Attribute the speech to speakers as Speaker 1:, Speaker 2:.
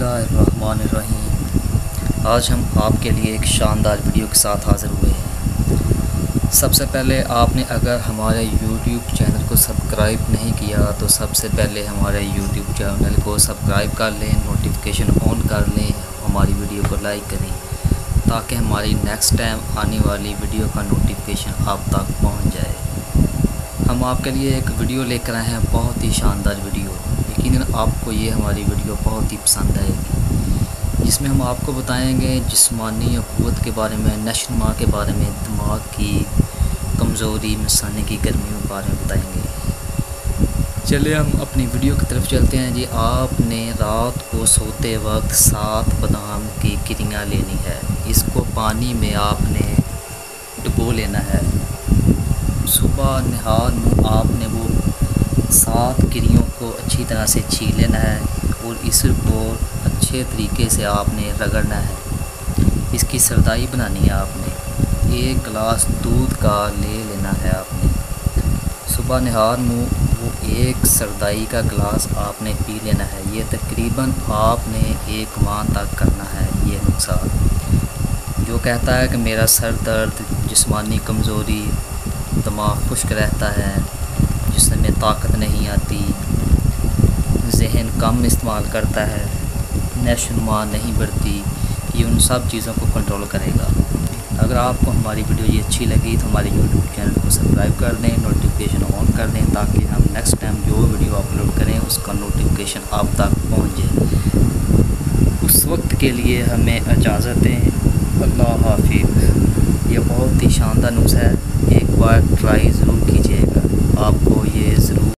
Speaker 1: बिस्मिल्लाहिर्रहमानिर्रहीम। आज हम आपके लिए एक शानदार वीडियो के साथ हाज़िर हुए हैं। सबसे पहले आपने अगर हमारे YouTube चैनल को सब्सक्राइब नहीं किया तो सबसे पहले हमारे YouTube चैनल को सब्सक्राइब कर लें, नोटिफिकेशन ऑन कर लें, हमारी वीडियो को लाइक करें ताकि हमारी नेक्स्ट टाइम आने वाली वीडियो का नोटिफिकेशन आप तक पहुंच जाए। हम आपके लिए एक वीडियो लेकर आए हैं, बहुत ही शानदार वीडियो। यकीनन आपको ये हमारी वीडियो बहुत ही पसंद आएगी, जिसमें हम आपको बताएंगे जिस्मानी क़ुव्वत के बारे में, नशोनुमा के बारे में, दिमाग की कमज़ोरी, मिसाने की गर्मी के बारे में बताएंगे। चलिए हम अपनी वीडियो की तरफ चलते हैं जी। आपने रात को सोते वक्त 7 बादाम की गिरियाँ लेनी है। इसको पानी में आपने डुबो लेना है। सुबह नहार मुँह आपने वो 7 गिरियों को अच्छी तरह से छील लेना है और इसको अच्छे तरीके से आपने रगड़ना है। इसकी सरदाई बनानी है आपने। 1 गिलास दूध का ले लेना है आपने। सुबह नहार मुँह वो 1 सरदाई का गिलास आपने पी लेना है। ये तकरीबन आपने 1 माह तक करना है। ये नुस्खा जो कहता है कि मेरा सर दर्द, जिस्मानी कमज़ोरी, दिमाग खुश्क रहता है, जिसमें ताकत नहीं आती, जहन कम इस्तेमाल करता है, नशोनुमा नहीं बढ़ती, ये उन सब चीज़ों को कंट्रोल करेगा। अगर आपको हमारी वीडियो ये अच्छी लगी तो हमारे YouTube चैनल को सब्सक्राइब कर दें, नोटिफिकेशन ऑन कर दें ताकि हम नेक्स्ट टाइम जो वीडियो अपलोड करें उसका नोटिफिकेशन आप तक पहुँच जाए। उस वक्त के लिए हमें इजाज़त दें। अल्लाह हाफिज़। ये बहुत ही शानदार नुस्खा है, एक बार ट्राई ज़रूर कीजिए।